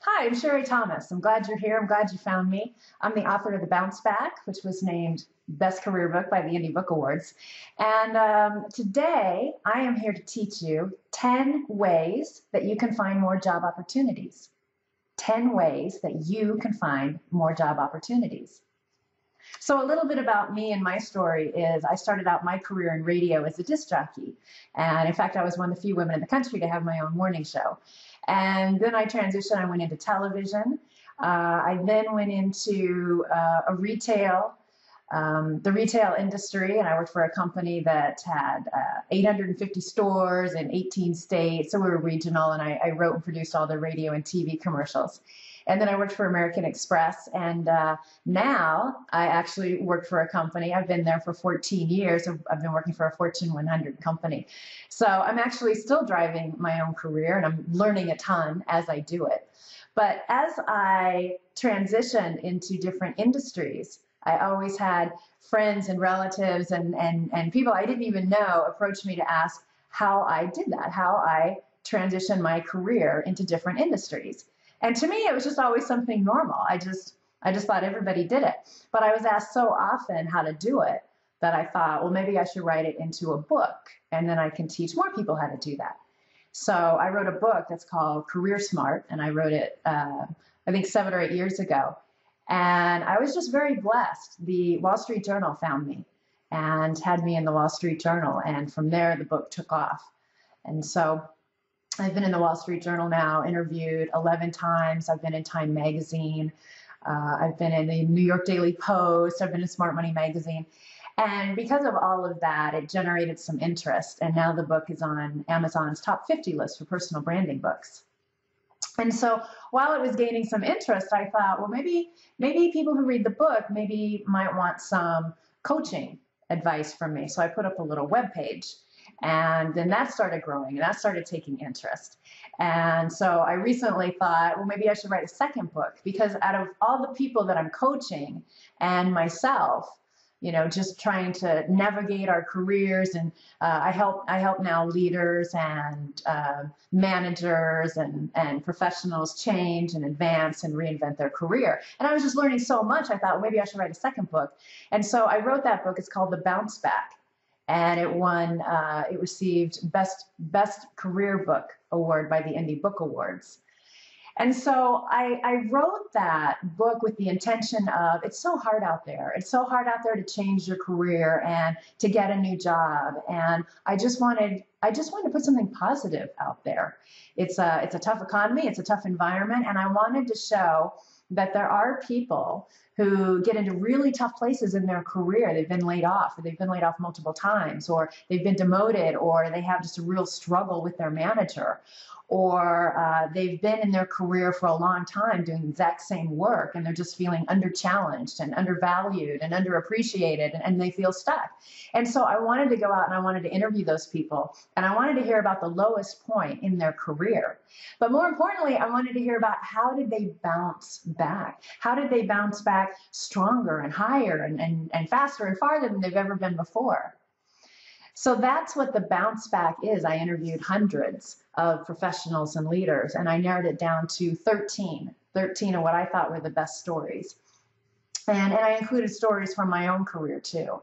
Hi, I'm Sherri Thomas. I'm glad you're here. I'm glad you found me. I'm the author of The Bounce Back, which was named Best Career Book by the Indie Book Awards. And today I am here to teach you 10 ways that you can find more job opportunities. 10 ways that you can find more job opportunities. So a little bit about me and my story is I started out my career in radio as a disc jockey. And in fact, I was one of the few women in the country to have my own morning show. And then I transitioned, I went into television. I then went into the retail industry, and I worked for a company that had 850 stores in 18 states. So we were regional, and I wrote and produced all the radio and TV commercials. And then I worked for American Express, and now I actually work for a company. I've been there for 14 years. I've been working for a Fortune 100 company. So I'm actually still driving my own career, and I'm learning a ton as I do it. But as I transitioned into different industries, I always had friends and relatives and people I didn't even know approach me to ask how I did that, how I transitioned my career into different industries. And to me, it was just always something normal. I just thought everybody did it. But I was asked so often how to do it that I thought, well, maybe I should write it into a book, and then I can teach more people how to do that. So I wrote a book that's called Career Smart, and I wrote it, I think 7 or 8 years ago. And I was just very blessed. The Wall Street Journal found me and had me in the Wall Street Journal. And from there, the book took off. And so I've been in the Wall Street Journal now, interviewed 11 times. I've been in Time Magazine. I've been in the New York Daily Post. I've been in Smart Money Magazine. And because of all of that, it generated some interest. And now the book is on Amazon's top 50 list for personal branding books. And so while it was gaining some interest, I thought, well, maybe people who read the book maybe might want some coaching advice from me. So I put up a little web page. And then that started growing, and that started taking interest. And so I recently thought, well, maybe I should write a second book, because out of all the people that I'm coaching and myself, just trying to navigate our careers, and I help now leaders and managers and professionals change and advance and reinvent their career. And I was just learning so much. I thought, well, maybe I should write a second book. And so I wrote that book. It's called The Bounce Back. And it won, it received Best Career Book Award by the Indie Book Awards. And so I wrote that book with the intention of, it's so hard out there. It's so hard out there to change your career and to get a new job. And I just wanted to put something positive out there. It's a tough economy. It's a tough environment. And I wanted to show that there are people who get into really tough places in their career. They've been laid off, or they've been laid off multiple times, or they've been demoted, or they have just a real struggle with their manager, or they've been in their career for a long time doing the exact same work, and they're just feeling under-challenged and undervalued and underappreciated, and they feel stuck. And so I wanted to go out and I wanted to interview those people, and I wanted to hear about the lowest point in their career. But more importantly, I wanted to hear about how did they bounce back? How did they bounce back stronger and higher and faster and farther than they've ever been before? So that's what the bounce back is. I interviewed hundreds of professionals and leaders, and I narrowed it down to 13 of what I thought were the best stories. And I included stories from my own career too.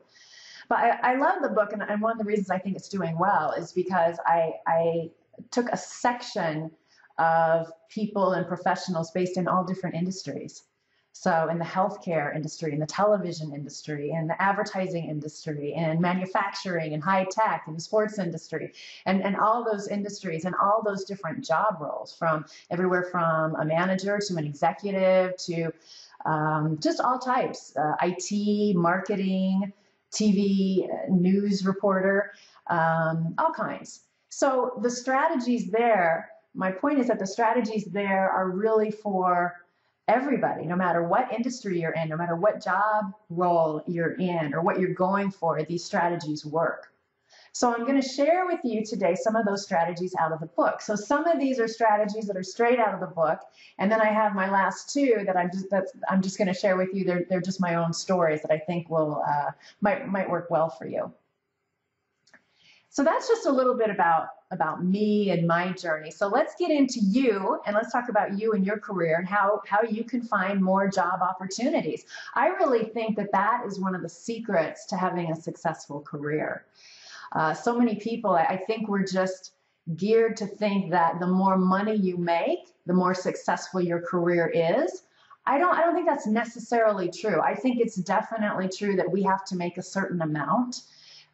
But I love the book, and one of the reasons I think it's doing well is because I took a section of people and professionals based in all different industries. So in the healthcare industry, in the television industry, in the advertising industry, in manufacturing, and high tech, in the sports industry, and all those industries and all those different job roles, from everywhere from a manager to an executive to just all types, IT, marketing, TV, news reporter, all kinds. So the strategies there, my point is that the strategies there are really for everybody, no matter what industry you're in, no matter what job role you're in or what you're going for, these strategies work. So I'm going to share with you today some of those strategies out of the book. So some of these are strategies that are straight out of the book, and then I have my last two that I'm just going to share with you. They're just my own stories that I think might work well for you. So that's just a little bit about about me and my journey. So let's get into you, and let's talk about you and your career and how you can find more job opportunities. I really think that that is one of the secrets to having a successful career. So many people, I think we're just geared to think that the more money you make, the more successful your career is. I don't think that's necessarily true. I think it's definitely true that we have to make a certain amount.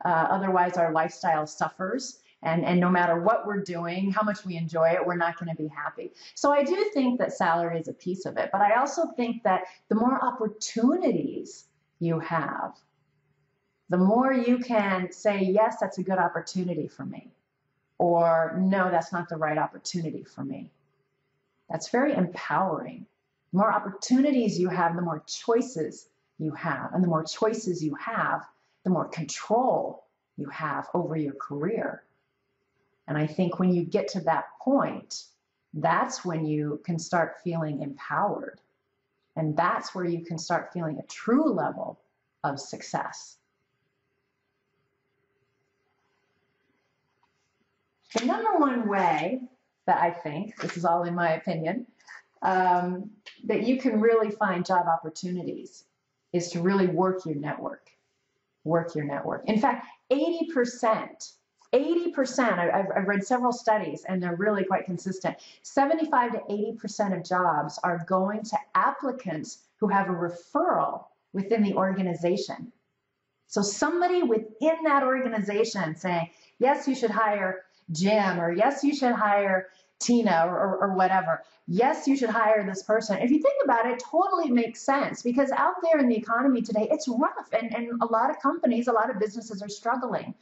Otherwise, our lifestyle suffers. And no matter what we're doing, how much we enjoy it, we're not going to be happy. So I do think that salary is a piece of it. But I also think that the more opportunities you have, the more you can say, yes, that's a good opportunity for me. Or no, that's not the right opportunity for me. That's very empowering. The more opportunities you have, the more choices you have. And the more choices you have, the more control you have over your career. And I think when you get to that point, that's when you can start feeling empowered. And that's where you can start feeling a true level of success. The number one way that I think, this is all in my opinion, that you can really find job opportunities is to really work your network. Work your network. In fact, 80%, I've read several studies and they're really quite consistent. 75 to 80% of jobs are going to applicants who have a referral within the organization. So somebody within that organization saying, yes, you should hire Jim, or yes, you should hire Tina, or whatever. Yes, you should hire this person. If you think about it, totally makes sense, because out there in the economy today, it's rough, and a lot of companies, a lot of businesses are struggling.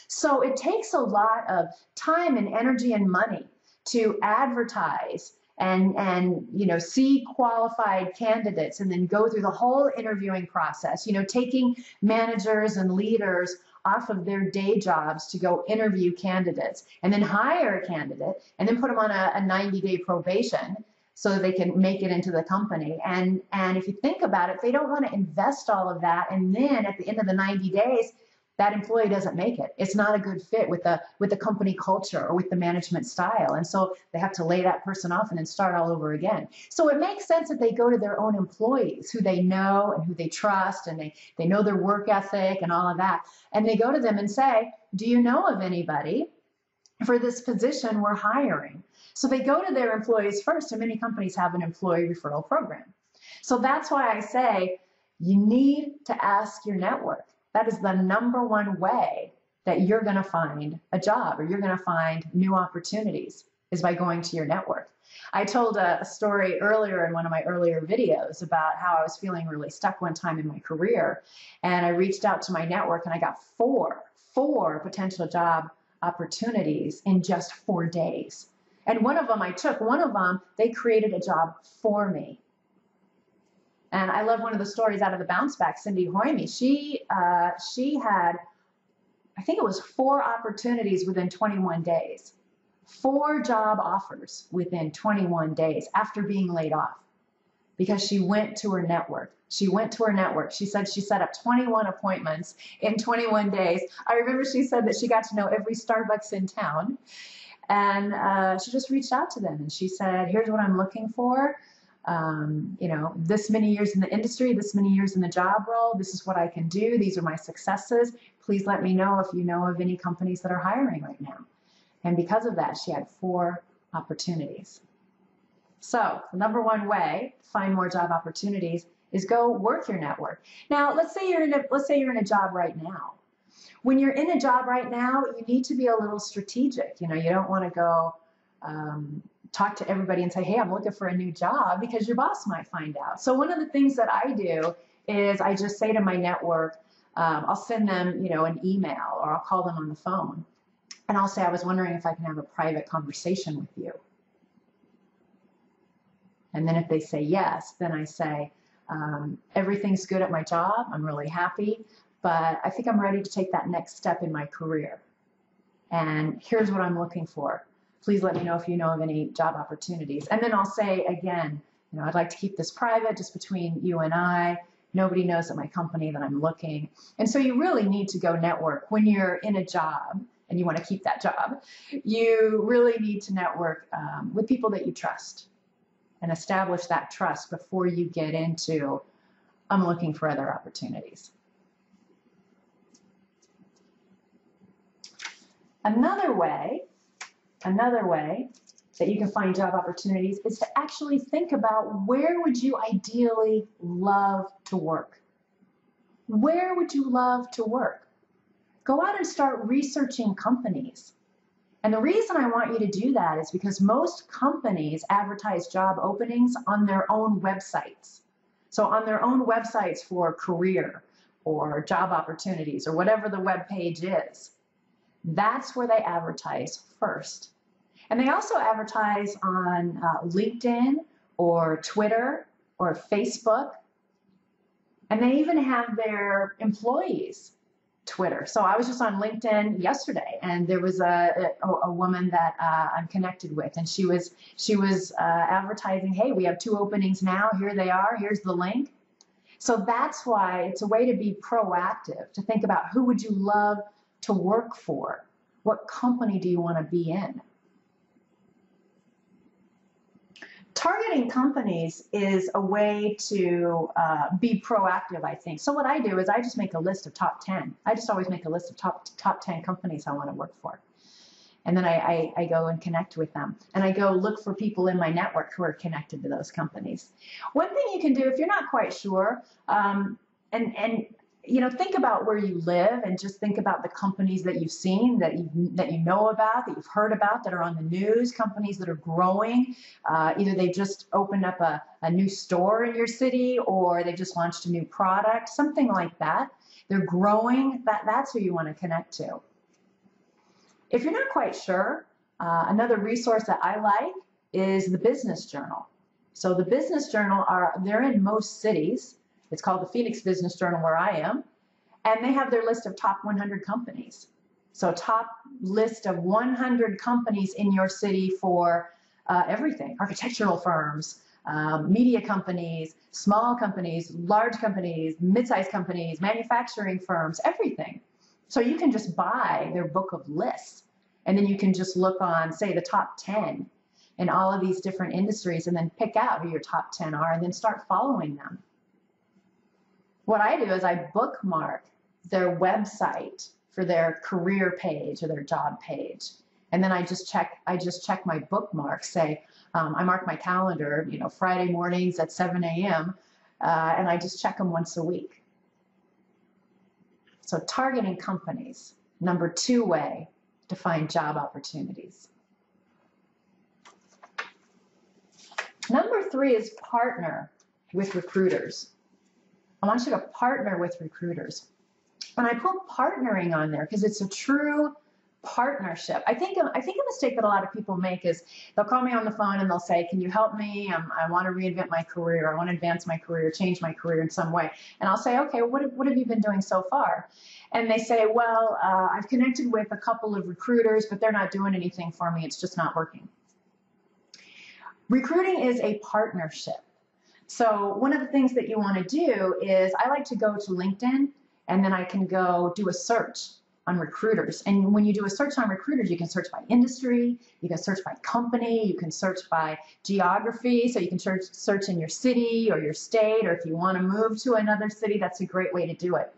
So it takes a lot of time and energy and money to advertise and see qualified candidates and then go through the whole interviewing process, taking managers and leaders off of their day jobs to go interview candidates and then hire a candidate and then put them on a 90-day probation so that they can make it into the company. And if you think about it, they don't want to invest all of that. And then at the end of the 90 days, that employee doesn't make it. It's not a good fit with the company culture or with the management style. And so they have to lay that person off and then start all over again. So it makes sense that they go to their own employees who they know and who they trust, and they know their work ethic and all of that. And they go to them and say, do you know of anybody for this position we're hiring? So they go to their employees first, and many companies have an employee referral program. So that's why I say you need to ask your network. That is the number one way that you're going to find a job, or you're going to find new opportunities, is by going to your network. I told a story earlier in one of my earlier videos about how I was feeling really stuck one time in my career, and I reached out to my network and I got four potential job opportunities in just 4 days. And one of them I took. One of them, they created a job for me. And I love one of the stories out of the Bounce Back, Cindy Hoyme. She had, I think it was 4 opportunities within 21 days. 4 job offers within 21 days after being laid off, because she went to her network. She went to her network. She said she set up 21 appointments in 21 days. I remember she said that she got to know every Starbucks in town. And she just reached out to them and she said, here's what I'm looking for. This many years in the industry, this many years in the job role, this is what I can do. These are my successes. Please let me know if you know of any companies that are hiring right now. And because of that, she had 4 opportunities. So the number one way to find more job opportunities is go work your network. Now, let's say you're in a job right now. When you're in a job right now, you need to be a little strategic. You don't want to go talk to everybody and say, hey, I'm looking for a new job, because your boss might find out. So one of the things that I do is I just say to my network, I'll send them, an email, or I'll call them on the phone. And I'll say, I was wondering if I can have a private conversation with you. And then if they say yes, then I say, everything's good at my job. I'm really happy, but I think I'm ready to take that next step in my career. And here's what I'm looking for. Please let me know if you know of any job opportunities. And then I'll say again, I'd like to keep this private, just between you and I. Nobody knows at my company that I'm looking. And so you really need to go network when you're in a job. and you want to keep that job, you really need to network with people that you trust and establish that trust before you get into, I'm looking for other opportunities. Another way that you can find job opportunities is to actually think about, where would you ideally love to work? Where would you love to work? Go out and start researching companies. And the reason I want you to do that is because most companies advertise job openings on their own websites. So on their own websites for career or job opportunities or whatever the web page is, that's where they advertise first. And they also advertise on LinkedIn or Twitter or Facebook. And they even have their employees' Twitter. So I was just on LinkedIn yesterday, and there was a woman that I'm connected with, and she was advertising, hey, we have 2 openings now. Here they are. Here's the link. So that's why it's a way to be proactive, to think about, who would you love to work for? What company do you want to be in? Targeting companies is a way to be proactive, I think. So what I do is I just make a list of top 10. I just always make a list of top 10 companies I want to work for. And then I go and connect with them. And I go look for people in my network who are connected to those companies. One thing you can do if you're not quite sure, think about where you live, and just think about the companies that you've seen, that you know about, that you've heard about, that are on the news, companies that are growing. Either they just opened up a new store in your city, or they just launched a new product, something like that. They're growing. That's who you want to connect to. If you're not quite sure, another resource that I like is the Business Journal. So the Business Journal, they're in most cities. It's called the Phoenix Business Journal where I am. And they have their list of top 100 companies. So top list of 100 companies in your city for everything. Architectural firms, media companies, small companies, large companies, mid-sized companies, manufacturing firms, everything. So you can just buy their book of lists. And then you can just look on, say, the top 10 in all of these different industries, and then pick out who your top 10 are, and then start following them. What I do is I bookmark their website for their career page or their job page. And then I just check my bookmarks, say, I mark my calendar, Friday mornings at 7 a.m., and I just check them once a week. So targeting companies, number 2 way to find job opportunities. Number 3 is partner with recruiters. I want you to partner with recruiters. And I put partnering on there because it's a true partnership. I think a mistake that a lot of people make is they'll call me on the phone and they'll say, can you help me? I want to reinvent my career. I want to advance my career, change my career in some way. And I'll say, okay, what have you been doing so far? And they say, well, I've connected with a couple of recruiters, but they're not doing anything for me. It's just not working. Recruiting is a partnership. So one of the things that you want to do is, I like to go to LinkedIn, and then I can go do a search on recruiters. And when you do a search on recruiters, you can search by industry, you can search by company, you can search by geography. So you can search in your city or your state, or if you want to move to another city, that's a great way to do it.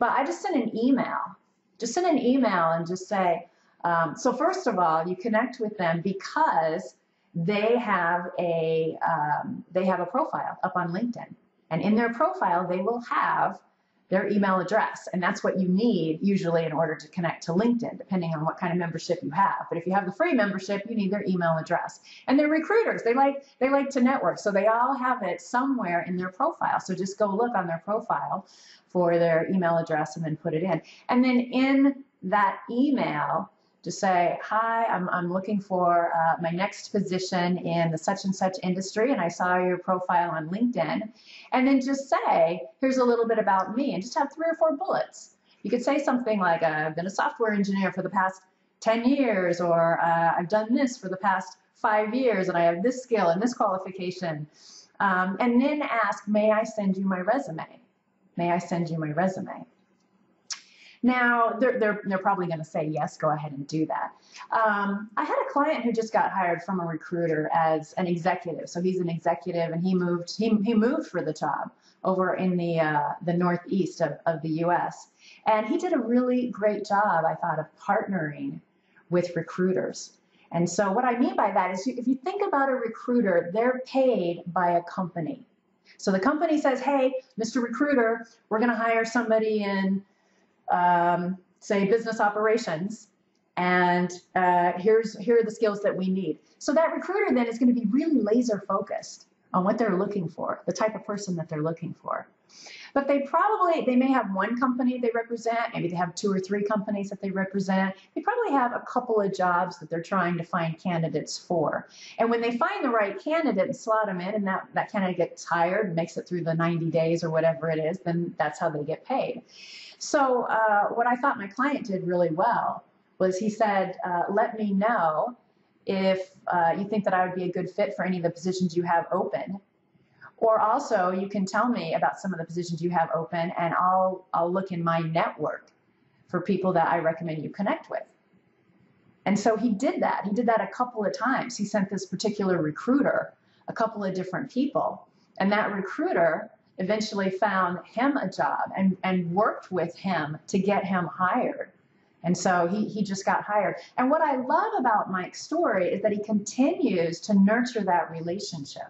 But I just send an email. Just send an email and just say, so first of all, you connect with them because they have a profile up on LinkedIn, and in their profile they will have their email address, and that's what you need usually in order to connect to LinkedIn, depending on what kind of membership you have. But if you have the free membership, you need their email address. And they're recruiters; they like to network, so they all have it somewhere in their profile. So just go look on their profile for their email address and then put it in, and then in that email, to say, hi, I'm looking for my next position in the such and such industry, and I saw your profile on LinkedIn. And then just say, here's a little bit about me, and just have 3 or 4 bullets. You could say something like, I've been a software engineer for the past 10 years, or I've done this for the past 5 years, and I have this skill and this qualification. And then ask, may I send you my resume? May I send you my resume? Now, they're probably going to say, yes, go ahead and do that. I had a client who just got hired from a recruiter as an executive. So he's an executive, and he moved for the job over in the northeast of the U.S. And he did a really great job, I thought, of partnering with recruiters. And so what I mean by that is if you think about a recruiter, they're paid by a company. So the company says, hey, Mr. Recruiter, we're going to hire somebody in, say, business operations, and here are the skills that we need. So that recruiter then is going to be really laser focused on what they're looking for, the type of person that they're looking for. But they may have one company they represent, maybe they have 2 or 3 companies that they represent. They probably have a couple of jobs that they're trying to find candidates for. And when they find the right candidate and slot them in, and that candidate gets hired, makes it through the 90 days or whatever it is, then that's how they get paid. So what I thought my client did really well was he said, let me know if you think that I would be a good fit for any of the positions you have open. Or also, you can tell me about some of the positions you have open, and I'll look in my network for people that I recommend you connect with. And so he did that. He did that a couple of times. He sent this particular recruiter a couple of different people, and that recruiter eventually found him a job and worked with him to get him hired. And so he just got hired. And what I love about Mike's story is that he continues to nurture that relationship.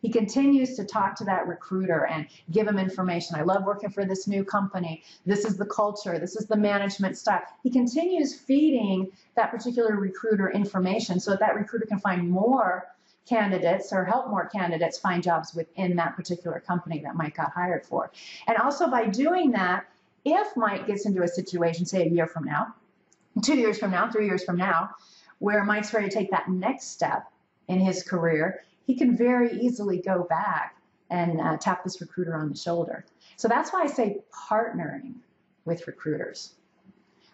He continues to talk to that recruiter and give him information. I love working for this new company. This is the culture. This is the management style. He continues feeding that particular recruiter information so that recruiter can find more candidates or help more candidates find jobs within that particular company that Mike got hired for. And also by doing that, if Mike gets into a situation, say a year from now, 2 years from now, 3 years from now, where Mike's ready to take that next step in his career, he can very easily go back and tap this recruiter on the shoulder. So that's why I say partnering with recruiters.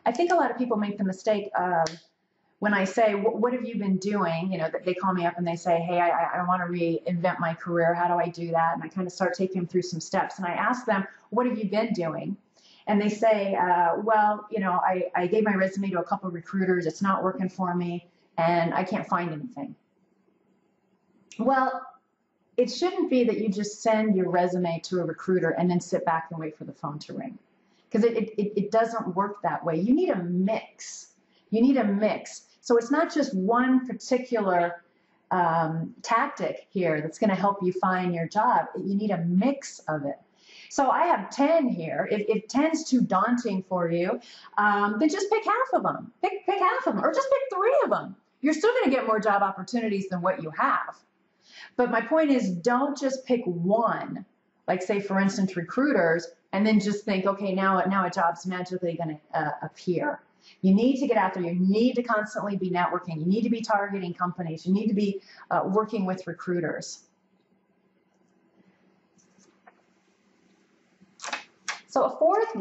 I think a lot of people make the mistake of when I say, what have you been doing? You know, they call me up and they say, hey, I want to reinvent my career. How do I do that? And I kind of start taking them through some steps. And I ask them, what have you been doing? And they say, well, you know, I gave my resume to a couple of recruiters. It's not working for me, and I can't find anything. Well, it shouldn't be that you just send your resume to a recruiter and then sit back and wait for the phone to ring, because it doesn't work that way. You need a mix. You need a mix. So it's not just one particular tactic here that's going to help you find your job. You need a mix of it. So I have 10 here. If 10's too daunting for you, then just pick half of them. Pick half of them, or just pick 3 of them. You're still going to get more job opportunities than what you have. But my point is, don't just pick one, like say, for instance, recruiters, and then just think, okay, now a job's magically going to appear. You need to get out there. You need to constantly be networking. You need to be targeting companies. You need to be working with recruiters. So a fourth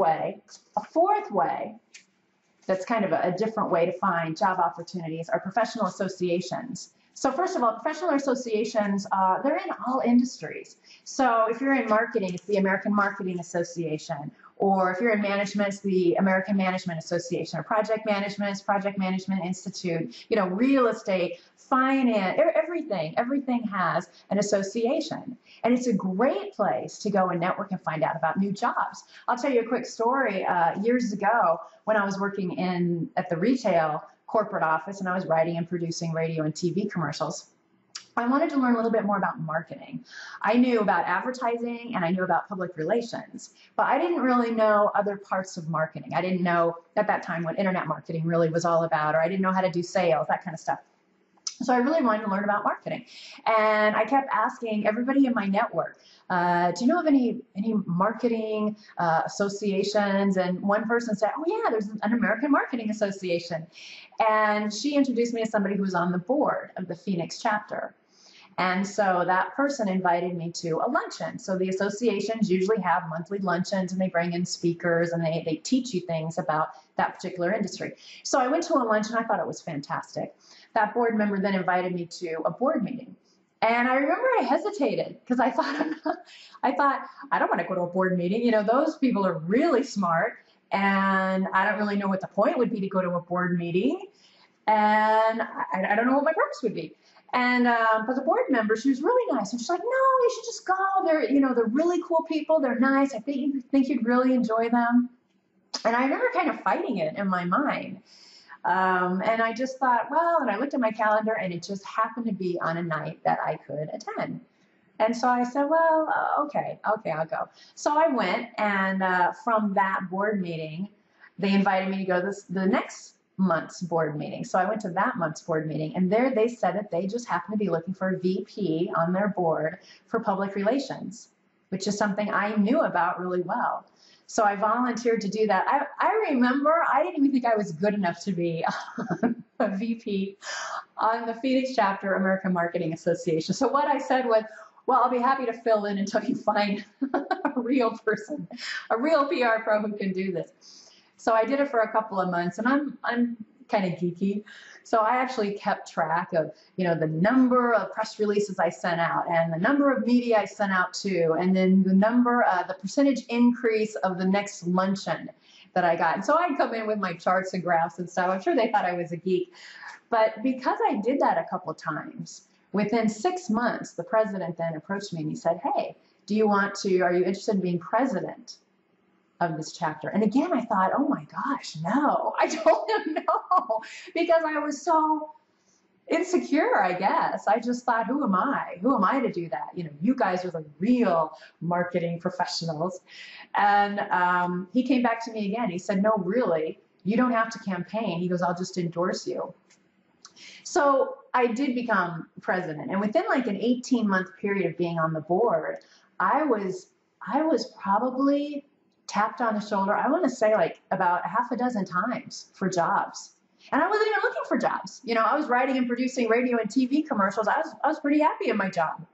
way that's kind of a different way to find job opportunities are professional associations. So first of all, professional associations, they're in all industries. So if you're in marketing, it's the American Marketing Association. Or if you're in management, it's the American Management Association. Or project management, it's Project Management Institute. You know, real estate, finance, everything has an association. And it's a great place to go and network and find out about new jobs. I'll tell you a quick story. Years ago, when I was working at the retail corporate office and I was writing and producing radio and TV commercials, I wanted to learn a little bit more about marketing. I knew about advertising and I knew about public relations, but I didn't really know other parts of marketing. I didn't know at that time what internet marketing really was all about, or I didn't know how to do sales, that kind of stuff. So I really wanted to learn about marketing. And I kept asking everybody in my network, do you know of any marketing associations? And one person said, oh yeah, there's an American Marketing Association. And she introduced me to somebody who was on the board of the Phoenix chapter. And so that person invited me to a luncheon. So the associations usually have monthly luncheons, and they bring in speakers, and they teach you things about that particular industry. So I went to a luncheon. I thought it was fantastic. That board member then invited me to a board meeting. And I remember I hesitated because I thought, I don't want to go to a board meeting. You know, those people are really smart, And I don't really know what the point would be to go to a board meeting. And I don't know what my purpose would be. And but the board member, she was really nice, and she's like, "No, you should just go. They're really cool people. They're nice. I think you'd really enjoy them." And I remember kind of fighting it in my mind. And I just thought, well, and I looked at my calendar, and it just happened to be on a night that I could attend. And so I said, well, okay, I'll go. So I went, and from that board meeting, they invited me to go to the next month's board meeting. So I went to that month's board meeting, and there they said that they just happened to be looking for a VP on their board for public relations, which is something I knew about really well. So I volunteered to do that. I remember I didn't even think I was good enough to be a VP on the Phoenix chapter American Marketing Association. So what I said was, well, I'll be happy to fill in until you find a real person, a real PR pro who can do this. So I did it for a couple of months, and I'm kind of geeky. So I actually kept track of, the number of press releases I sent out, and the number of media I sent out to, and then the percentage increase of the next luncheon that I got. And so I'd come in with my charts and graphs and stuff. I'm sure they thought I was a geek. But because I did that a couple of times, within 6 months, the president then approached me and he said, "Hey, are you interested in being president of this chapter?" And again, I thought, oh my gosh, no. I told him no, because I was so insecure, I guess. I just thought, who am I? Who am I to do that? You guys are the real marketing professionals. And he came back to me again. He said, "No, really, you don't have to campaign." He goes, "I'll just endorse you." So I did become president. And within like an 18-month period of being on the board, I was probably tapped on the shoulder, I want to say like about a half a dozen times for jobs. And I wasn't even looking for jobs. I was writing and producing radio and TV commercials. I was pretty happy in my job.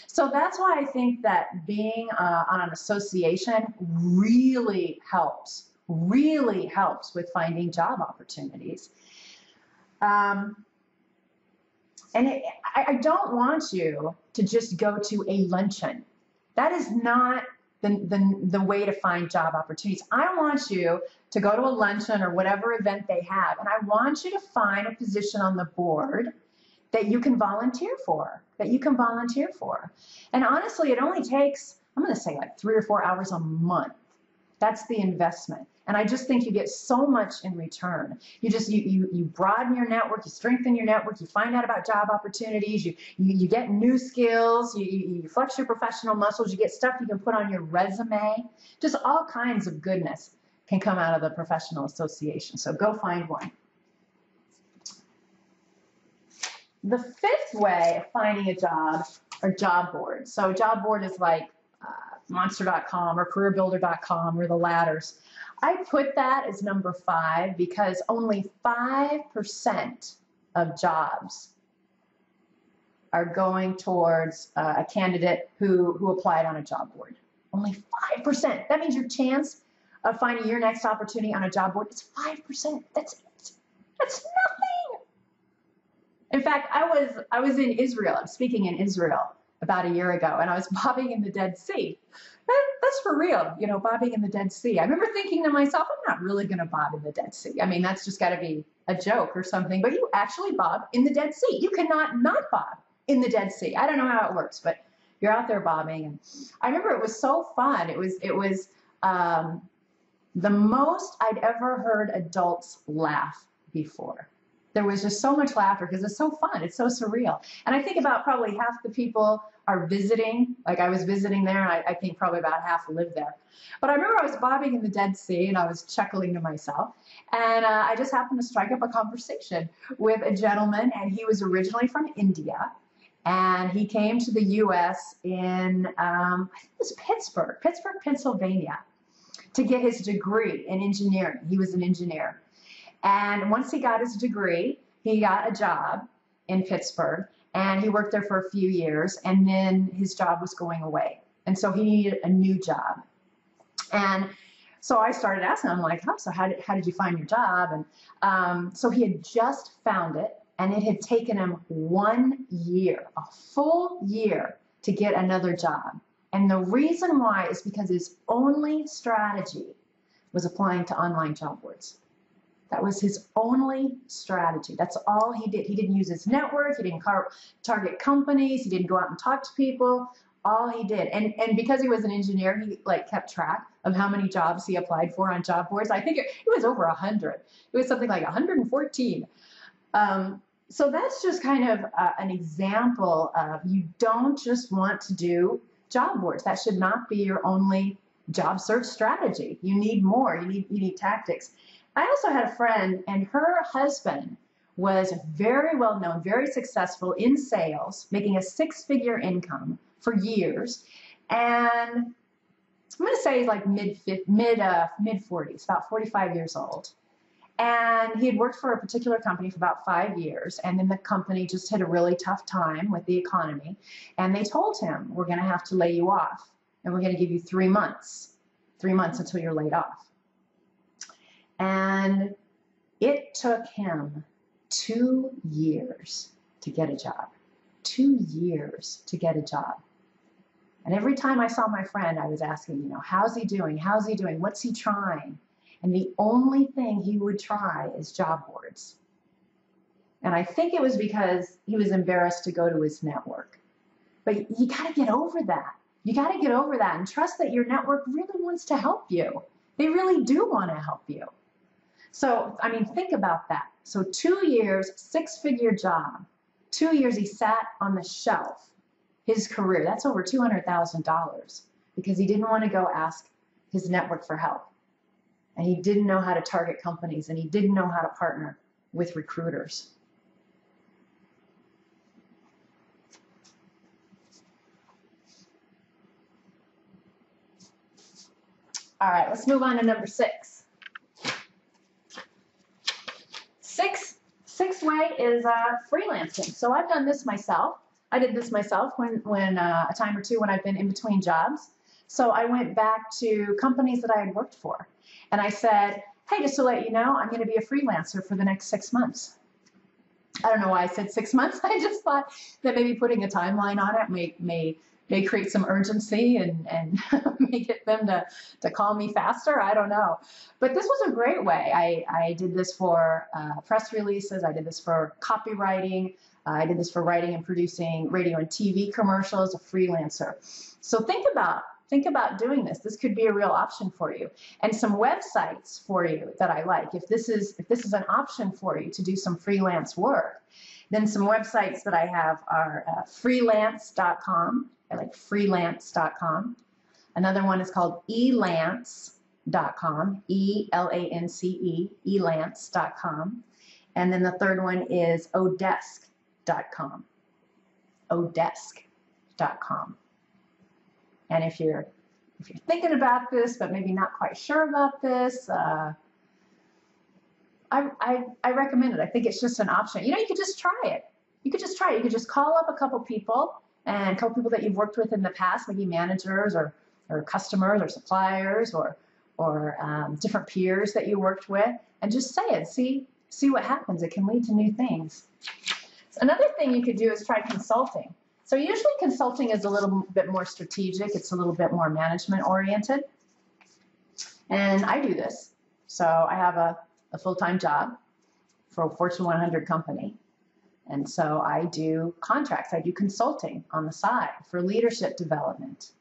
So that's why I think that being on an association really helps with finding job opportunities. I don't want you to just go to a luncheon. That is not the way to find job opportunities. I want you to go to a luncheon or whatever event they have, and I want you to find a position on the board that you can volunteer for, And honestly, it only takes, I'm going to say like 3 or 4 hours a month. That's the investment. And I just think you get so much in return. You broaden your network, you strengthen your network, you find out about job opportunities, you get new skills, you flex your professional muscles, you get stuff you can put on your resume. Just all kinds of goodness can come out of the professional association. So go find one. The fifth way of finding a job are job boards. So job board is like monster.com or careerbuilder.com or the ladders. I put that as number 5 because only 5% of jobs are going towards a candidate who applied on a job board. Only 5%. That means your chance of finding your next opportunity on a job board is 5%. That's it. That's nothing. In fact, I was in Israel. I was speaking in Israel about a year ago, and I was bobbing in the Dead Sea. That's for real, bobbing in the Dead Sea. I remember thinking to myself, I'm not really going to bob in the Dead Sea. I mean, that's just got to be a joke or something, but you actually bob in the Dead Sea. You cannot not bob in the Dead Sea. I don't know how it works, but you're out there bobbing. And I remember it was so fun. It was the most I'd ever heard adults laugh before. There was just so much laughter because it's so fun. It's so surreal. And I think about probably half the people are visiting. Like I was visiting there, and I think probably about half live there. But I remember I was bobbing in the Dead Sea, and I was chuckling to myself. And I just happened to strike up a conversation with a gentleman, and he was originally from India. And he came to the U.S. in, I think it was Pittsburgh, Pennsylvania, to get his degree in engineering. He was an engineer. And once he got his degree, he got a job in Pittsburgh, and he worked there for a few years, and then his job was going away. And so he needed a new job. And so I started asking him, like, oh, so how did you find your job? And so he had just found it, and it had taken him 1 year, a full year, to get another job. And the reason why is because his only strategy was applying to online job boards. That was his only strategy. That's all he did. He didn't use his network. He didn't target companies. He didn't go out and talk to people. All he did, and because he was an engineer, he like kept track of how many jobs he applied for on job boards. I think it was over 100. It was something like 114. So that's just kind of an example of, you don't just want to do job boards. That should not be your only job search strategy. You need more. You need tactics. I also had a friend, and her husband was very well known, very successful in sales, making a 6-figure income for years. And I'm going to say he's like mid 40s, about 45 years old. And he had worked for a particular company for about 5 years, and then the company just hit a really tough time with the economy. And they told him, we're going to have to lay you off, and we're going to give you 3 months until you're laid off. And it took him 2 years to get a job. 2 years to get a job. And every time I saw my friend, I was asking, how's he doing? How's he doing? What's he trying? And the only thing he would try is job boards. And I think it was because he was embarrassed to go to his network. But you got to get over that. You got to get over that and trust that your network really wants to help you. They really do want to help you. So, I mean, think about that. So 2 years, 6-figure job. 2 years he sat on the shelf. His career, that's over $200,000, because he didn't want to go ask his network for help. And he didn't know how to target companies, and he didn't know how to partner with recruiters. All right, let's move on to number 6. Sixth way is freelancing. So I've done this myself. I did this myself when a time or two when I've been in between jobs. So I went back to companies that I had worked for, and I said, hey, just to let you know, I'm going to be a freelancer for the next 6 months. I don't know why I said 6 months. I just thought that maybe putting a timeline on it may create some urgency and may get them to call me faster. I don't know. But this was a great way. I did this for press releases. I did this for copywriting. I did this for writing and producing radio and TV commercials, a freelancer. So think about doing this. This could be a real option for you. And some websites for you that I like. If this is an option for you to do some freelance work, then some websites that I have are freelance.com. I like freelance.com. Another one is called elance.com, E-L-A-N-C-E, elance.com. And then the third one is odesk.com, odesk.com. And if you're thinking about this, but maybe not quite sure about this, I recommend it. I think it's just an option. You could just try it. You could just try it. You could just call up a couple people that you've worked with in the past, maybe managers or customers or suppliers or different peers that you worked with, and just say it. See what happens. It can lead to new things. So another thing you could do is try consulting. So usually consulting is a little bit more strategic. It's a little bit more management oriented. And I do this. So I have a full-time job for a Fortune 100 company. And so I do contracts. I do consulting on the side for leadership development.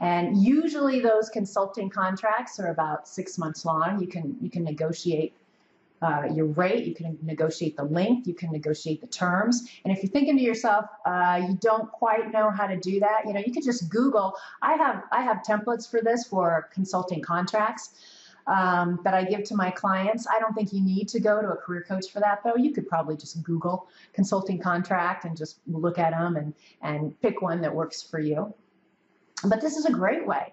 And usually those consulting contracts are about 6 months long. You can negotiate your rate, you can negotiate the length, you can negotiate the terms. And if you're thinking to yourself, you don't quite know how to do that, you could just Google. I have templates for this for consulting contracts that I give to my clients. I don't think you need to go to a career coach for that, though. You could probably just Google consulting contract and just look at them and pick one that works for you. But this is a great way.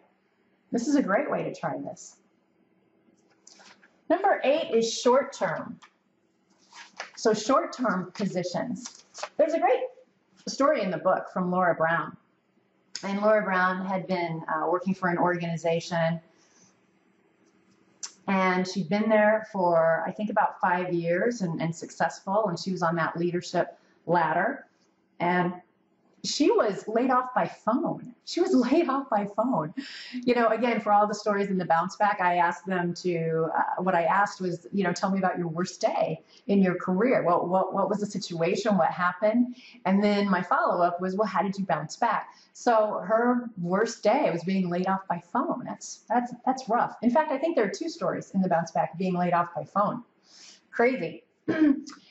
This is a great way to try this. Number 8 is short-term. So short-term positions. There's a great story in the book from Laura Brown. And Laura Brown had been working for an organization, and she'd been there for, I think, about 5 years and successful, and she was on that leadership ladder. And she was laid off by phone. She was laid off by phone. You know, again, for all the stories in the bounce back, I asked them to, what I asked was, you know, tell me about your worst day in your career. What was the situation? What happened? And then my follow-up was, well, how did you bounce back? So her worst day was being laid off by phone. That's rough. In fact, I think there are 2 stories in the bounce back, being laid off by phone. Crazy.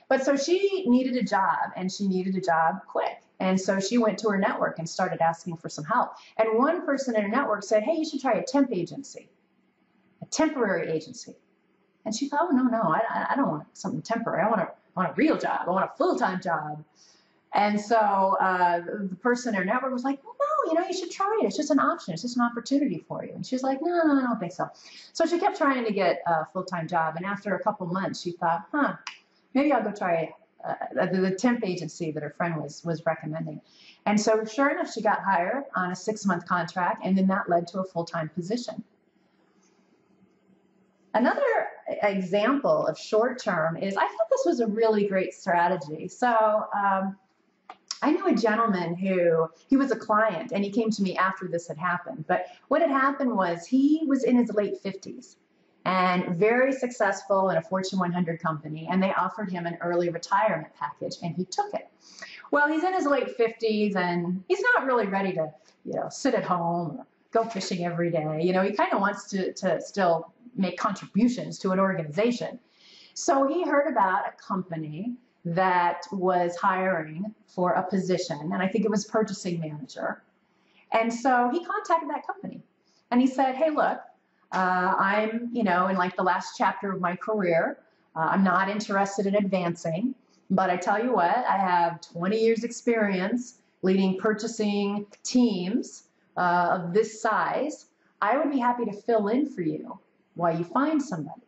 But so she needed a job, and she needed a job quick. And so she went to her network and started asking for some help. And one person in her network said, hey, you should try a temp agency, a temporary agency. And she thought, oh, no, I don't want something temporary. I want a real job. I want a full-time job. And so the person in her network was like, well, no, you know, you should try it. It's just an option. It's just an opportunity for you. And she was like, no, I don't think so. So she kept trying to get a full-time job. And after a couple months, she thought, maybe I'll go try the temp agency that her friend was recommending. And so sure enough, she got hired on a 6-month contract, and then that led to a full-time position. Another example of short-term is, I thought this was a really great strategy. So I knew a gentleman he was a client, and he came to me after this had happened. But what had happened was, he was in his late 50s. And very successful in a Fortune 100 company, and they offered him an early retirement package, and he took it. Well, he's in his late 50s, and he's not really ready to, you know, sit at home or go fishing every day. You know, he kind of wants to still make contributions to an organization. So he heard about a company that was hiring for a position, and I think it was purchasing manager. And so he contacted that company, and he said, hey, look, I'm, you know, in like the last chapter of my career. I'm not interested in advancing, but I tell you what, I have 20 years experience leading purchasing teams of this size. I would be happy to fill in for you while you find somebody.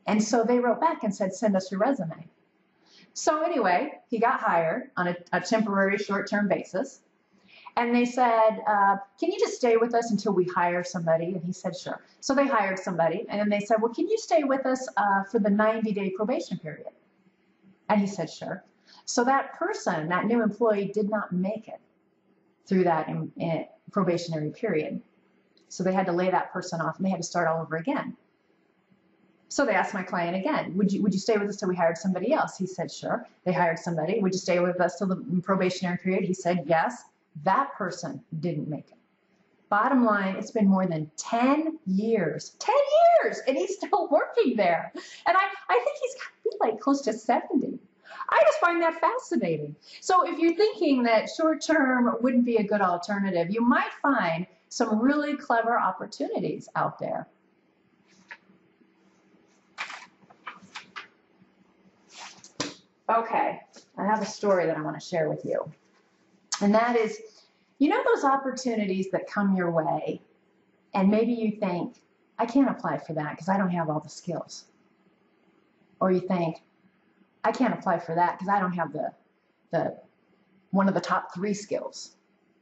And so they wrote back and said, send us your resume. So anyway, he got hired on a temporary short-term basis. And they said, can you just stay with us until we hire somebody? And he said, sure. So they hired somebody. And then they said, well, can you stay with us for the 90-day probation period? And he said, sure. So that person, that new employee, did not make it through that probationary period. So they had to lay that person off, and they had to start all over again. So they asked my client again, would you stay with us till we hired somebody else? He said, sure. They hired somebody. Would you stay with us till the probationary period? He said, yes. That person didn't make it. Bottom line, it's been more than 10 years. 10 years! And he's still working there. And I think he's got to be like close to 70. I just find that fascinating. So if you're thinking that short-term wouldn't be a good alternative, you might find some really clever opportunities out there. Okay, I have a story that I want to share with you. And that is, you know those opportunities that come your way, and maybe you think, I can't apply for that because I don't have all the skills. Or you think, I can't apply for that because I don't have the one of the top 3 skills.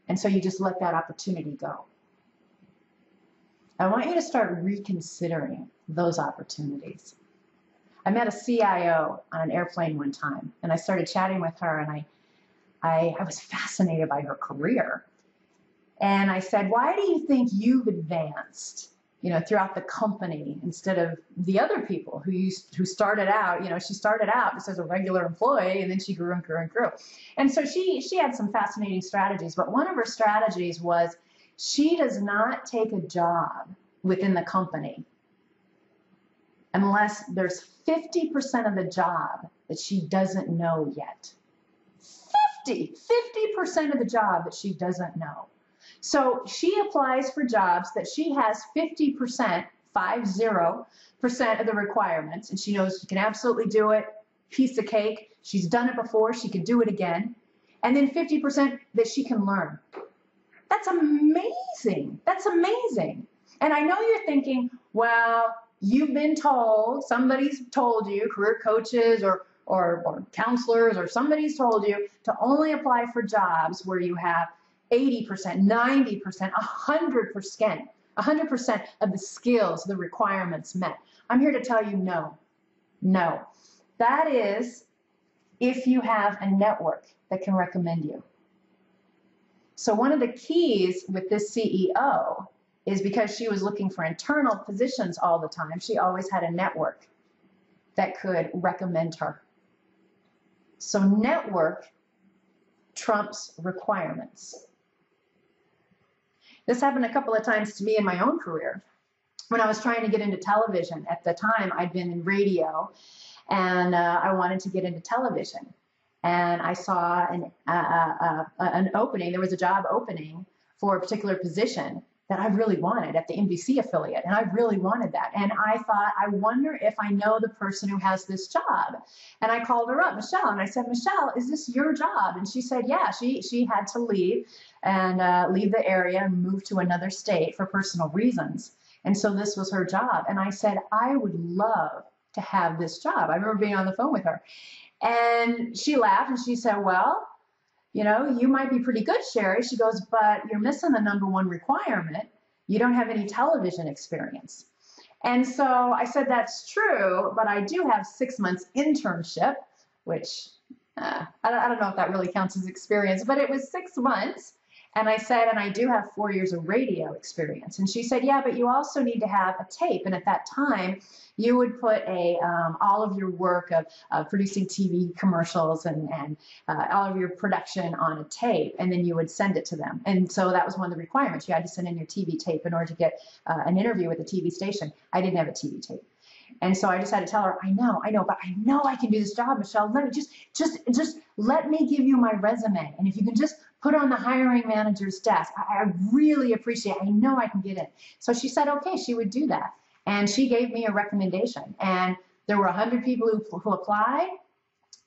And so you just let that opportunity go. I want you to start reconsidering those opportunities. I met a CIO on an airplane one time, and I started chatting with her, and I was fascinated by her career. And I said, why do you think you've advanced, you know, throughout the company instead of the other people who started out, you know, she started out just as a regular employee, and then she grew and grew and grew. And so she had some fascinating strategies, but one of her strategies was she does not take a job within the company unless there's 50% of the job that she doesn't know yet. 50% of the job that she doesn't know. So she applies for jobs that she has 50% of the requirements, and she knows she can absolutely do it, piece of cake, she's done it before, she can do it again, and then 50% that she can learn. That's amazing. That's amazing. And I know you're thinking, well, you've been told, somebody's told you, career coaches or counselors or somebody's told you to only apply for jobs where you have 80%, 90%, 100% of the skills, the requirements met. I'm here to tell you no. No. That is if you have a network that can recommend you. So one of the keys with this CEO is because she was looking for internal positions all the time, she always had a network that could recommend her. So network trumps requirements. This happened a couple of times to me in my own career. When I was trying to get into television, at the time I'd been in radio, and I wanted to get into television. And I saw an opening, there was a job opening for a particular position that I really wanted at the NBC affiliate, and I really wanted that. And I thought, I wonder if I know the person who has this job. And I called her up, Michelle, and I said, Michelle, is this your job? And she said, yeah, she had to leave and leave the area and move to another state for personal reasons. And so this was her job. And I said, I would love to have this job. I remember being on the phone with her. And she laughed and she said, well, you know, you might be pretty good, Sherri. She goes, but you're missing the number one requirement. You don't have any television experience. And so I said, that's true, but I do have 6 months internship, which I don't know if that really counts as experience, but it was 6 months. And I said, and I do have 4 years of radio experience. And she said, yeah, but you also need to have a tape. And at that time, you would put all of your work of producing TV commercials and all of your production on a tape, and then you would send it to them. And so that was one of the requirements. You had to send in your TV tape in order to get an interview with a TV station. I didn't have a TV tape. And so I just had to tell her, I know, but I know I can do this job, Michelle. Let me just let me give you my resume. And if you can just put it on the hiring manager's desk, I really appreciate it. I know I can get it. So she said, okay, she would do that. And she gave me a recommendation. And there were 100 people who applied.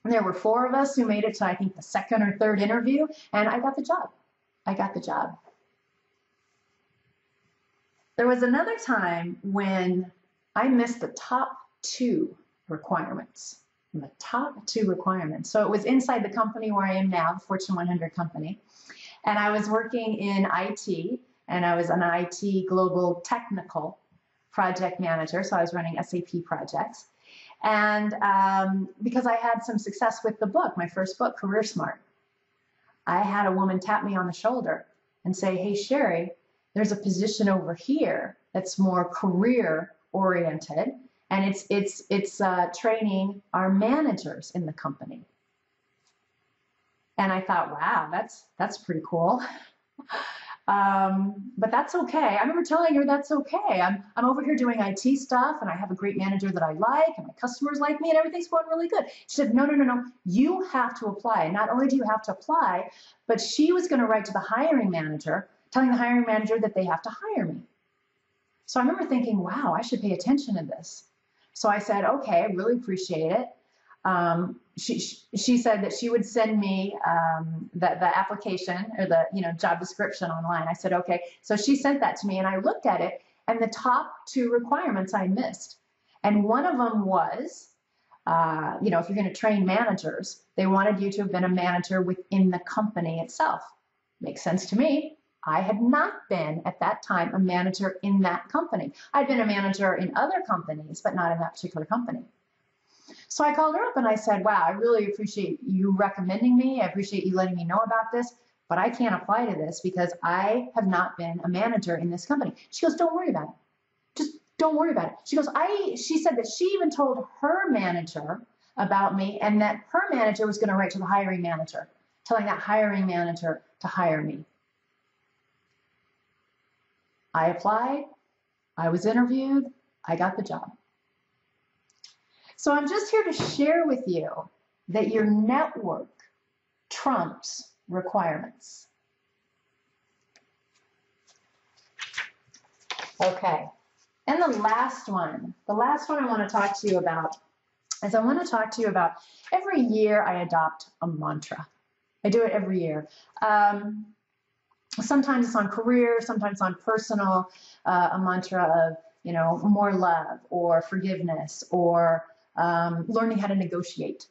And there were 4 of us who made it to, I think, the 2nd or 3rd interview. And I got the job. I got the job. There was another time when I missed the top 2 requirements. The top 2 requirements. So it was inside the company where I am now, the Fortune 100 company. And I was working in IT, and I was an IT global technical project manager. So I was running SAP projects. And because I had some success with the book, my first book, Career Smart, I had a woman tap me on the shoulder and say, hey, Sherri, there's a position over here that's more career oriented, and it's training our managers in the company. And I thought, wow, that's pretty cool. But that's okay. I remember telling her that's okay. I'm over here doing IT stuff, and I have a great manager that I like, and my customers like me, and everything's going really good. She said, no, you have to apply. Not only do you have to apply, but she was going to write to the hiring manager, telling the hiring manager that they have to hire me. So I remember thinking, wow, I should pay attention to this. So I said, okay, I really appreciate it. She said that she would send me the application or the job description online. I said, okay. So she sent that to me, and I looked at it, and the top 2 requirements I missed. And one of them was, if you're going to train managers, they wanted you to have been a manager within the company itself. Makes sense to me. I had not been, at that time, a manager in that company. I'd been a manager in other companies, but not in that particular company. So I called her up and I said, wow, I really appreciate you recommending me. I appreciate you letting me know about this, but I can't apply to this because I have not been a manager in this company. She goes, don't worry about it. Just don't worry about it. She goes, she said that she even told her manager about me, and that her manager was going to write to the hiring manager, telling that hiring manager to hire me. I applied, I was interviewed, I got the job. So I'm just here to share with you that your network trumps requirements. Okay, and the last one I want to talk to you about is every year I adopt a mantra. I do it every year. Sometimes it's on career, sometimes on personal, a mantra of, more love or forgiveness or learning how to negotiate.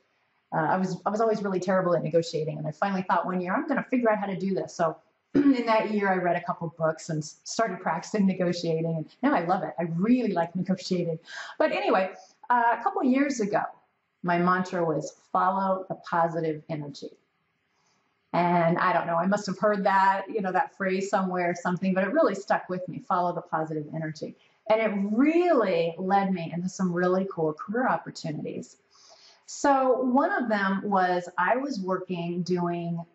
I was always really terrible at negotiating, and I finally thought one year, I'm going to figure out how to do this. So in that year, I read a couple books and started practicing negotiating, and now I love it. I really like negotiating. But anyway, a couple years ago, my mantra was follow the positive energy. And I don't know, I must have heard that, that phrase somewhere or something, but it really stuck with me, follow the positive energy. And it really led me into some really cool career opportunities. So one of them was I was working doing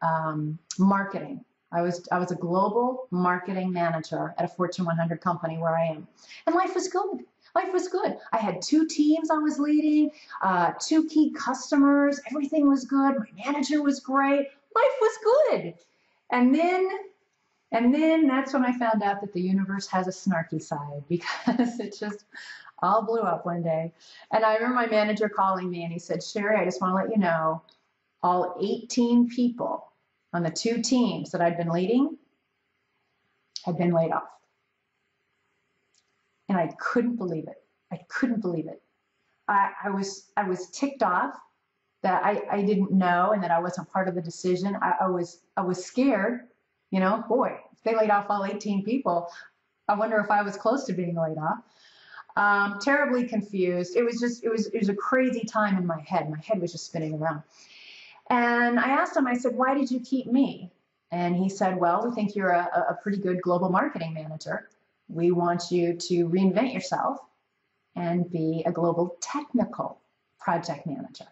marketing. I was a global marketing manager at a Fortune 100 company where I am. And life was good. Life was good. I had 2 teams I was leading, 2 key customers. Everything was good. My manager was great. Life was good. And then that's when I found out that the universe has a snarky side, because it just all blew up one day. And I remember my manager calling me and he said, Sherri, I just want to let you know, all 18 people on the 2 teams that I'd been leading had been laid off. And I couldn't believe it. I couldn't believe it. I was ticked off that I didn't know and that I wasn't part of the decision. I was scared, boy, if they laid off all 18 people, I wonder if I was close to being laid off. Terribly confused. It was a crazy time in my head. My head was just spinning around. And I asked him, I said, why did you keep me? And he said, well, we think you're a pretty good global marketing manager. We want you to reinvent yourself and be a global technical project manager.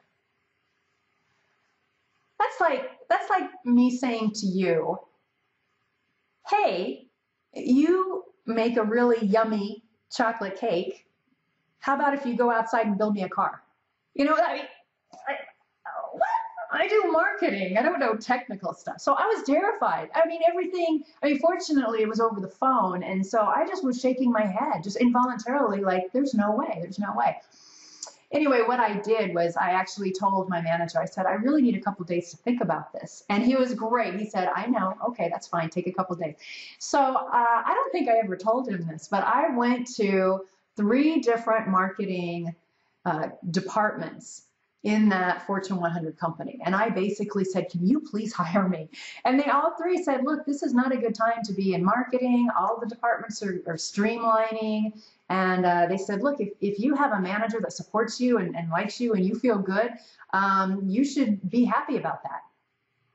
That's like me saying to you, hey, you make a really yummy chocolate cake. How about if you go outside and build me a car? What? I do marketing. I don't know technical stuff. So I was terrified. Fortunately it was over the phone. And so I just was shaking my head, just involuntarily, like, there's no way, there's no way. Anyway, what I did was I actually told my manager, I said, I really need a couple of days to think about this. And he was great. He said, I know. Okay, that's fine. Take a couple of days. So I don't think I ever told him this, but I went to 3 different marketing departments in that Fortune 100 company. And I basically said, can you please hire me? And they all 3 said, look, this is not a good time to be in marketing. All the departments are streamlining. And they said, look, if you have a manager that supports you and likes you and you feel good, you should be happy about that.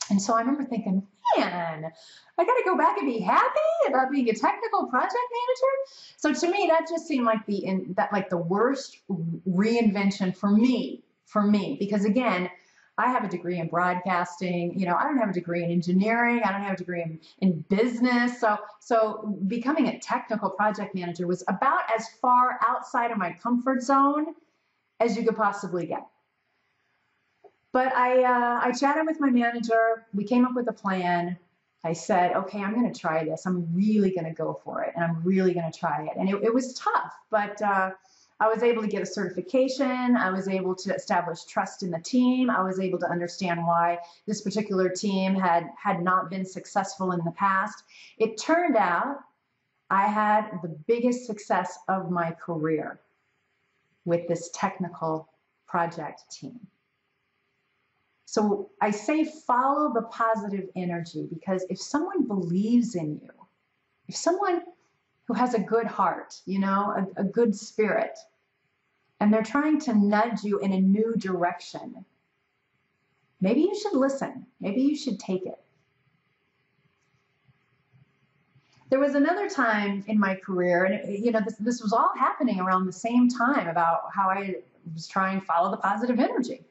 And so I remember thinking, man, I got to go back and be happy about being a technical project manager. So to me, that just seemed like the worst reinvention for me, because again, I have a degree in broadcasting. I don't have a degree in engineering. I don't have a degree in business. So becoming a technical project manager was about as far outside of my comfort zone as you could possibly get. But I chatted with my manager. We came up with a plan. I said, okay, I'm going to try this. I'm really going to go for it. And I'm really going to try it. And it was tough, but I was able to get a certification. I was able to establish trust in the team. I was able to understand why this particular team had not been successful in the past. It turned out I had the biggest success of my career with this technical project team. So I say follow the positive energy, because if someone believes in you, if someone who has a good heart, a good spirit, and they're trying to nudge you in a new direction, maybe you should listen. Maybe you should take it. There was another time in my career, and this was all happening around the same time, about how I was trying to follow the positive energy.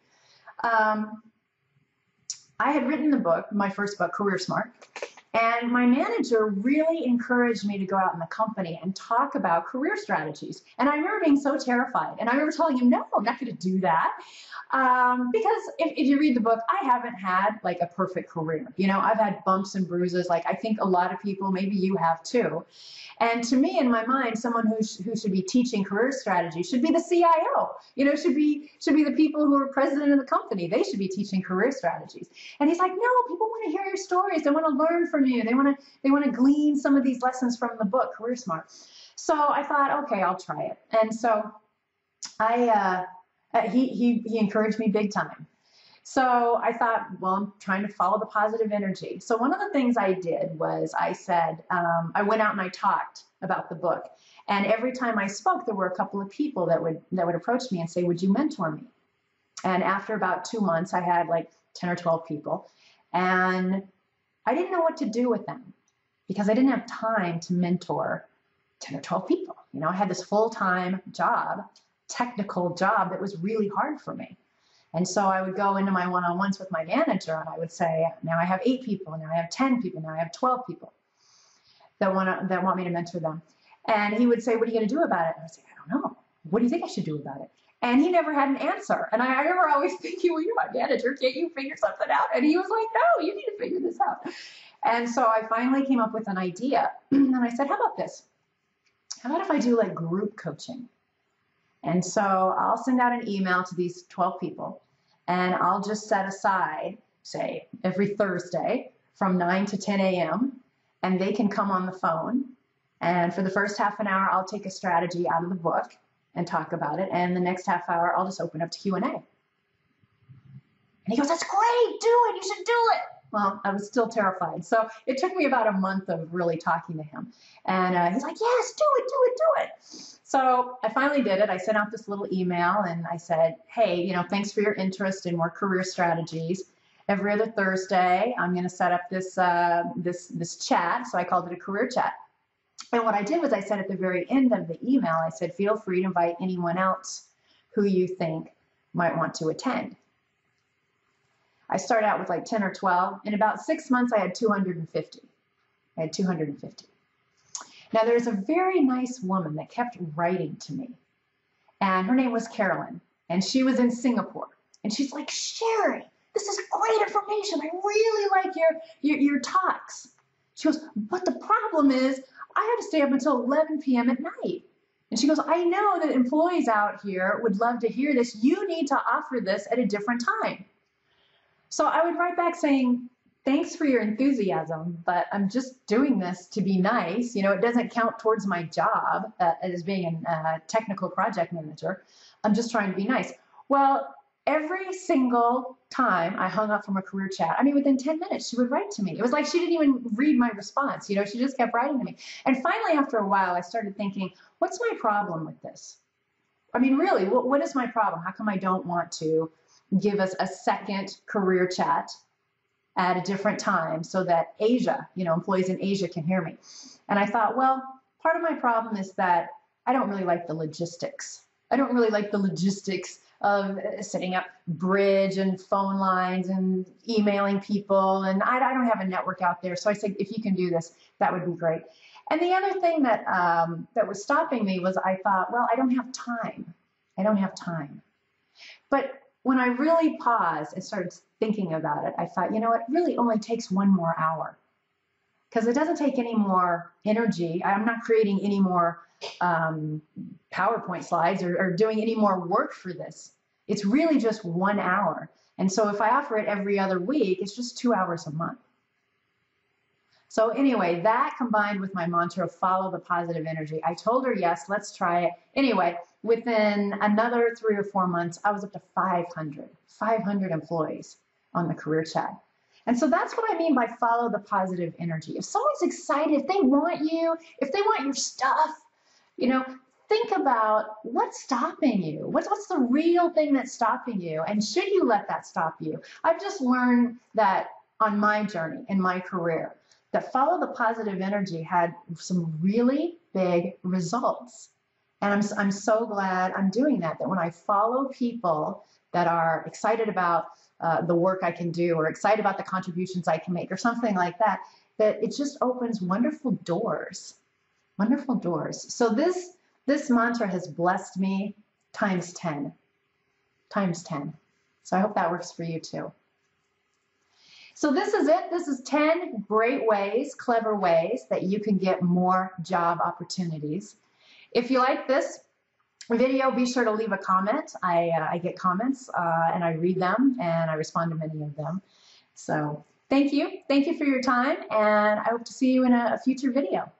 I had written the book, my first book, Career Smart, and my manager really encouraged me to go out in the company and talk about career strategies. And I remember being so terrified. And I remember telling him, no, I'm not going to do that. Because if you read the book, I haven't had like a perfect career. I've had bumps and bruises. Like I think a lot of people, maybe you have too. And to me, in my mind, someone who should be teaching career strategy should be the CIO. Should be the people who are president of the company. They should be teaching career strategies. And he's like, no, people want to hear your stories. They want to learn from you. They want to glean some of these lessons from the book, Career Smart. So I thought, okay, I'll try it. And so he encouraged me big time. So I thought, well, I'm trying to follow the positive energy. So one of the things I did was I said, I went out and I talked about the book. And every time I spoke, there were a couple of people that would approach me and say, would you mentor me? And after about 2 months, I had like 10 or 12 people. And I didn't know what to do with them because I didn't have time to mentor 10 or 12 people. You know, I had this full-time job, technical job that was really hard for me. And so I would go into my one-on-ones with my manager and I would say, now I have 8 people, now I have 10 people, now I have 12 people that want me to mentor them. And he would say, what are you going to do about it? And I'd say, I don't know. What do you think I should do about it? And he never had an answer. And I remember always thinking, well, you're my manager. Can't you figure something out? And he was like, no, you need to figure this out. And so I finally came up with an idea. And I said, how about this? How about if I do like group coaching? And so I'll send out an email to these 12 people and I'll just set aside, say, every Thursday from 9 to 10 a.m. and they can come on the phone. And for the first half an hour, I'll take a strategy out of the book and talk about it. And the next half hour, I'll just open up to Q&A. And he goes, that's great, do it, you should do it. Well, I was still terrified. So it took me about a month of really talking to him. And he's like, yes, do it, do it, do it. So I finally did it. I sent out this little email and I said, hey, you know, thanks for your interest in more career strategies. Every other Thursday, I'm going to set up this, this chat. So I called it a career chat. And what I did was I said at the very end of the email, I said, feel free to invite anyone else who you think might want to attend. I started out with like 10 or 12. In about 6 months, I had 250. I had 250. Now, there's a very nice woman that kept writing to me. And her name was Carolyn. And she was in Singapore. And she's like, Sherri, this is great information. I really like your talks. She goes, but the problem is I have to stay up until 11 p.m. at night. And she goes, I know that employees out here would love to hear this. You need to offer this at a different time. So I would write back saying, thanks for your enthusiasm, but I'm just doing this to be nice. You know, it doesn't count towards my job as being a technical project manager. I'm just trying to be nice. Well, every single time I hung up from a career chat, I mean, within 10 minutes, she would write to me. It was like she didn't even read my response. You know, she just kept writing to me. And finally, after a while, I started thinking, what's my problem with this? I mean, really, what is my problem? How come I don't want to give us a second career chat at a different time so that Asia, you know, employees in Asia can hear me? And I thought, well, part of my problem is that I don't really like the logistics. I don't really like the logistics of setting up bridge and phone lines and emailing people. And I don't have a network out there. So I said, if you can do this, that would be great. And the other thing that, that was stopping me was I thought, well, I don't have time. I don't have time. But when I really paused and started thinking about it, I thought, you know, it really only takes 1 more hour because it doesn't take any more energy. I'm not creating any more PowerPoint slides or doing any more work for this. It's really just 1 hour. And so if I offer it every other week, it's just 2 hours a month. So anyway, that combined with my mantra of follow the positive energy, I told her, yes, let's try it. Anyway, within another 3 or 4 months, I was up to 500 employees on the career chat. And so that's what I mean by follow the positive energy. If someone's excited, if they want you, if they want your stuff, you know, think about what's stopping you. What's the real thing that's stopping you? And should you let that stop you? I've just learned that on my journey in my career, that follow the positive energy had some really big results. And I'm so glad I'm doing that when I follow people that are excited about the work I can do or excited about the contributions I can make or something like that, that it just opens wonderful doors, wonderful doors. So this mantra has blessed me times 10, times 10. So I hope that works for you too. So this is it. This is 10 great ways, clever ways that you can get more job opportunities. If you like this video, be sure to leave a comment. I get comments and I read them and I respond to many of them. So thank you. Thank you for your time, and I hope to see you in a future video.